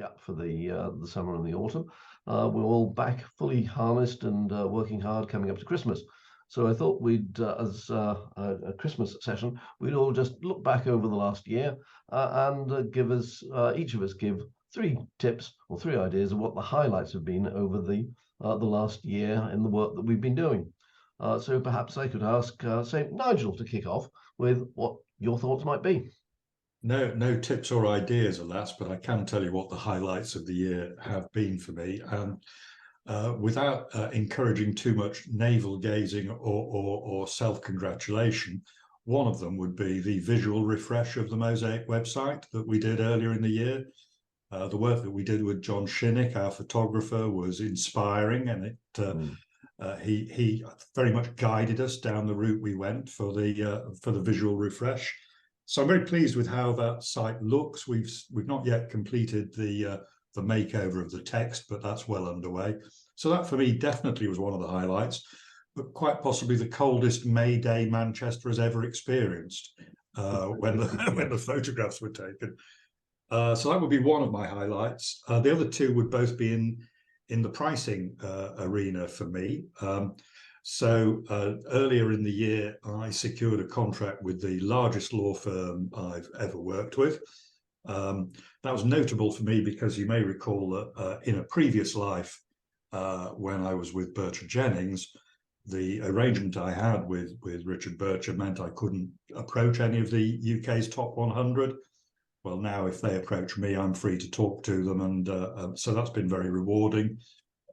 gap for the summer and the autumn. We're all back fully harnessed and working hard coming up to Christmas. So I thought we'd, as a Christmas session, we'd all just look back over the last year and give us, each of us give 3 tips or 3 ideas of what the highlights have been over the last year in the work that we've been doing. So perhaps I could ask, say, Nigel to kick off with what your thoughts might be. No tips or ideas, alas, but I can tell you what the highlights of the year have been for me. Without encouraging too much navel gazing or self-congratulation, one of them would be the visual refresh of the Mosaic website that we did earlier in the year. The work that we did with John Shinnick, our photographer, was inspiring, and he very much guided us down the route we went for the visual refresh. So I'm very pleased with how that site looks. We've not yet completed the makeover of the text, but that's well underway. So that for me definitely was one of the highlights, but quite possibly the coldest May Day Manchester has ever experienced when the photographs were taken. So that would be one of my highlights. The other 2 would both be in the pricing arena for me. So earlier in the year, I secured a contract with the largest law firm I've ever worked with. That was notable for me because you may recall that in a previous life, when I was with Bircher Jennings, the arrangement I had with Richard Bircher meant I couldn't approach any of the UK's top 100. Well, now if they approach me, I'm free to talk to them, and so that's been very rewarding.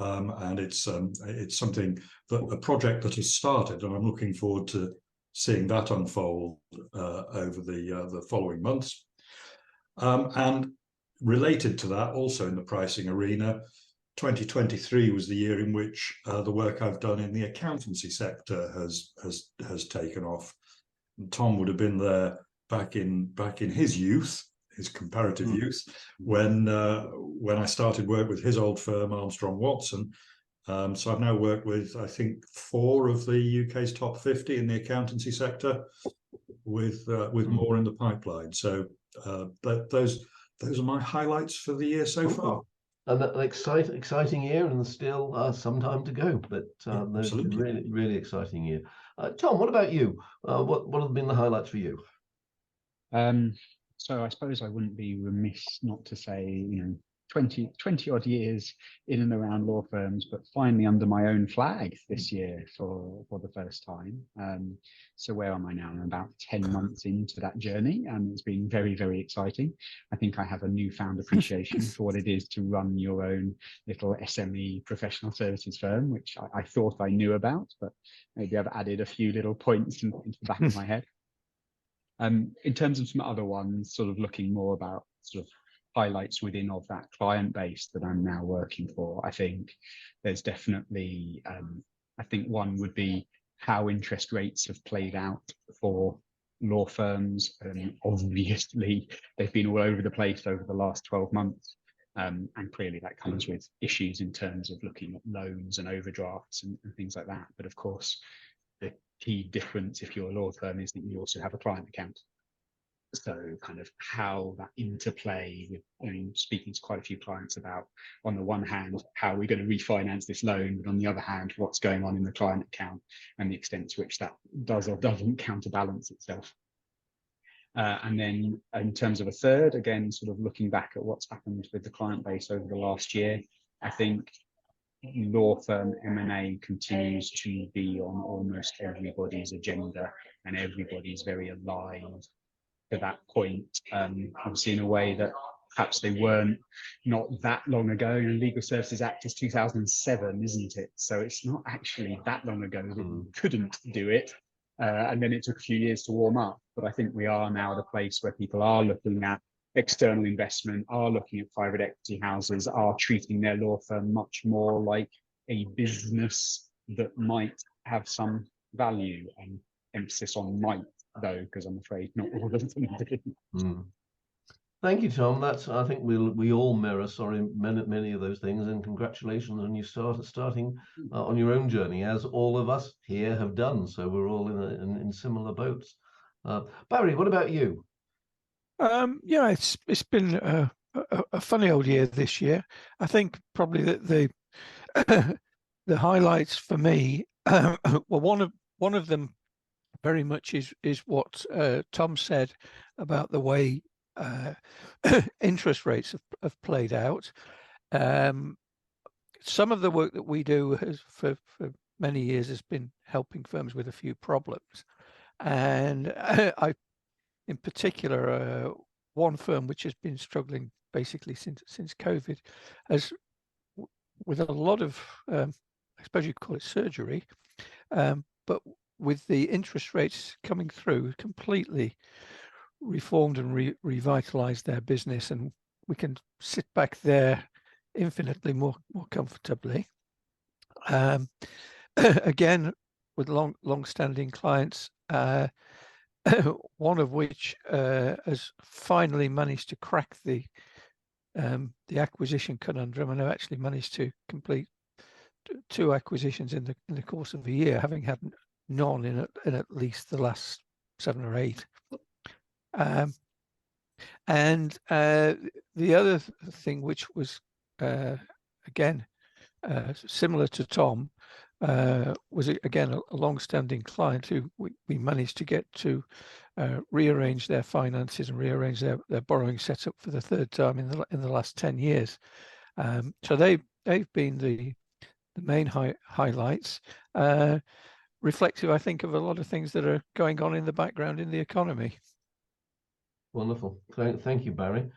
And it's something that a project that has started, and I'm looking forward to seeing that unfold over the following months. And related to that, also in the pricing arena, 2023 was the year in which the work I've done in the accountancy sector has taken off. And Tom would have been there back in his youth, his comparative youth, when I started work with his old firm, Armstrong Watson. So I've now worked with, I think, 4 of the UK's top 50 in the accountancy sector, with more in the pipeline. So but those are my highlights for the year so far. And an exciting year, and still some time to go. But Absolutely, really exciting year. Tom, what about you? What have been the highlights for you? So I suppose I wouldn't be remiss not to say, 20 odd years in and around law firms, but finally under my own flag this year for the first time. So where am I now? I'm about 10 months into that journey, and it's been very, very exciting. I think I have a newfound appreciation for what it is to run your own little SME professional services firm, which I thought I knew about, but maybe I've added a few little points into the back of my head. In terms of some other ones, sort of looking more about sort of highlights within of that client base that I'm now working for, I think there's definitely, I think one would be how interest rates have played out for law firms. Obviously, they've been all over the place over the last 12 months. And clearly that comes with issues in terms of looking at loans and overdrafts and things like that. But of course, the key difference if you're a law firm is that you also have a client account. So kind of how that interplay with, speaking to quite a few clients about, on the one hand, how are we going to refinance this loan, but on the other hand, what's going on in the client account and the extent to which that does or doesn't counterbalance itself. And then in terms of a third, again, sort of looking back at what's happened with the client base over the last year, I think law firm M&A continues to be on almost everybody's agenda, and everybody's very alive to that point. Obviously in a way that perhaps they weren't not that long ago. Legal Services Act is 2007, isn't it? So it's not actually that long ago that you couldn't do it. And then it took a few years to warm up. But I think we are now at a place where people are looking at external investment, are looking at private equity houses, are treating their law firm much more like a business that might have some value, and emphasis on might, though, because I'm afraid not all of them do. Thank you, Tom. That's, I think we all mirror, many of those things, and congratulations on you starting on your own journey, as all of us here have done. So we're all in similar boats. Barry, what about you? Yeah, it's been a funny old year this year. I think probably the the highlights for me, well, one of them very much is what Tom said about the way interest rates have played out. Some of the work that we do has for many years has been helping firms with a few problems, and I, in particular, one firm which has been struggling basically since COVID, has with a lot of I suppose you'd call it surgery, but with the interest rates coming through, completely reformed and revitalized their business, and we can sit back there infinitely more comfortably. Again, with long-standing clients, one of which has finally managed to crack the acquisition conundrum, and have actually managed to complete 2 acquisitions in the course of a year, having had none in at least the last 7 or 8. And the other thing, which was again similar to Tom, was again a long-standing client who we managed to get to rearrange their finances and rearrange their borrowing setup for the 3rd time in the last 10 years. So they've been the main highlights, reflective, I think, of a lot of things that are going on in the background in the economy. Wonderful. Thank you, Barry.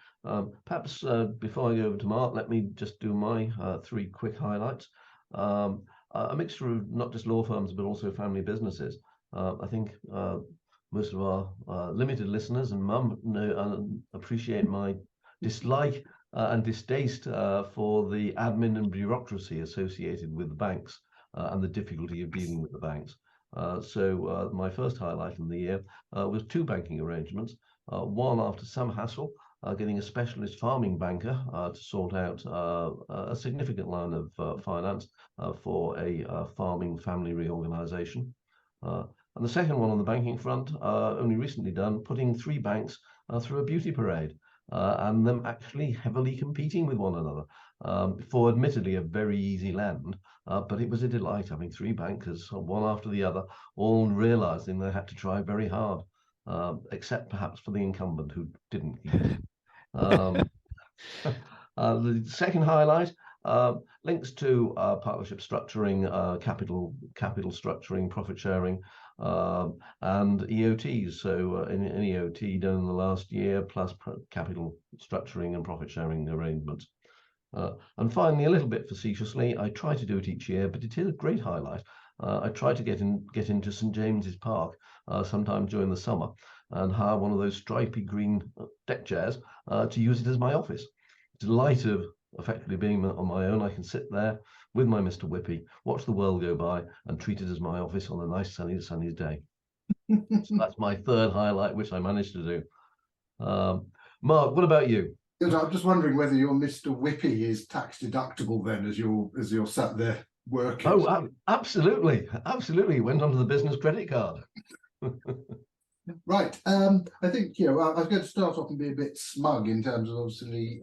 Perhaps before I go over to Mark, let me just do my 3 quick highlights. A mixture of not just law firms, but also family businesses. I think most of our limited listeners and Mum appreciate my dislike and distaste for the admin and bureaucracy associated with the banks and the difficulty of dealing with the banks. So my first highlight in the year was 2 banking arrangements. One, after some hassle, getting a specialist farming banker to sort out a significant line of finance for a farming family reorganization. And the second one on the banking front, only recently done, putting 3 banks through a beauty parade, and them actually heavily competing with one another for admittedly a very easy land. But it was a delight having 3 bankers, one after the other, all realizing they had to try very hard. Except perhaps for the incumbent who didn't keep it. The second highlight links to partnership structuring, capital structuring, profit sharing, and EOTs. So an EOT done in the last year, plus capital structuring and profit sharing arrangements. And finally, a little bit facetiously, I try to do it each year, but it is a great highlight. I try to get into St James's Park sometime during the summer and hire one of those stripy green deck chairs to use it as my office. Delight of effectively being on my own. I can sit there with my Mr. Whippy, watch the world go by, and treat it as my office on a nice sunny day. So that's my 3rd highlight, which I managed to do. Mark, what about you? I'm just wondering whether your Mr. Whippy is tax deductible then, as you're sat there working. Oh, absolutely. Went onto the business credit card. Right. I think, I was going to start off and be a bit smug in terms of obviously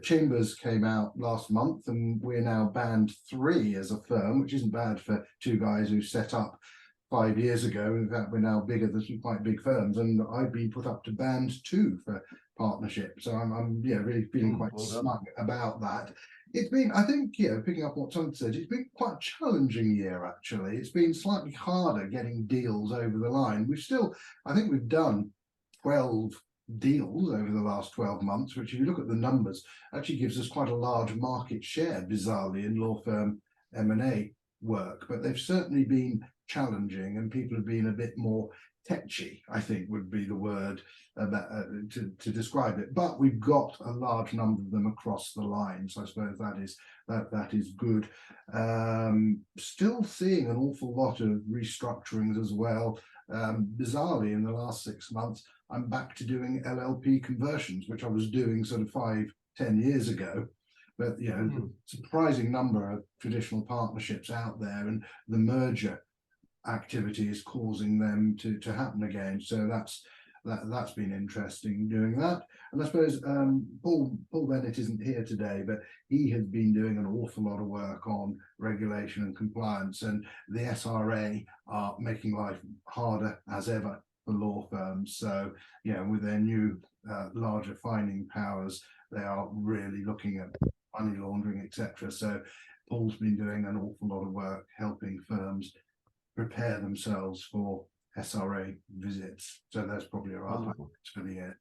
Chambers came out last month, and we're now band 3 as a firm, which isn't bad for 2 guys who set up 5 years ago. In fact, we're now bigger than some quite big firms, and I've been put up to band 2 for partnership. So I'm really feeling quite smug about that. It's been, I think, picking up what Tom said, it's been quite a challenging year, actually. It's been slightly harder getting deals over the line. I think we've done 12 deals over the last 12 months, which if you look at the numbers, actually gives us quite a large market share, bizarrely, in law firm M&A work. But they've certainly been challenging, and people have been a bit more tetchy, I think would be the word to describe it. But we've got a large number of them across the line, so I suppose that is good. Still seeing an awful lot of restructurings as well. Bizarrely, in the last 6 months, I'm back to doing LLP conversions, which I was doing sort of 5-10 years ago. But surprising number of traditional partnerships out there, and the merger activity is causing them to happen again. So that's that's been interesting doing that. And I suppose Paul Bennett isn't here today, but he has been doing an awful lot of work on regulation and compliance, and the SRA are making life harder as ever for law firms. So, you know, with their new larger fining powers, they are really looking at money laundering, etc. So Paul's been doing an awful lot of work helping firms prepare themselves for SRA visits. So that's probably our highlights for the year.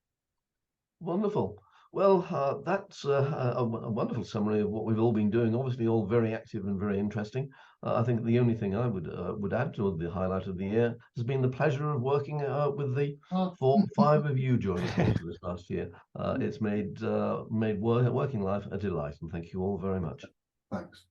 Wonderful. Well, that's a wonderful summary of what we've all been doing. Obviously, all very active and very interesting. I think the only thing I would add to the highlight of the year has been the pleasure of working with the 5 of you during the course of this last year. It's made working life a delight, and thank you all very much. Thanks.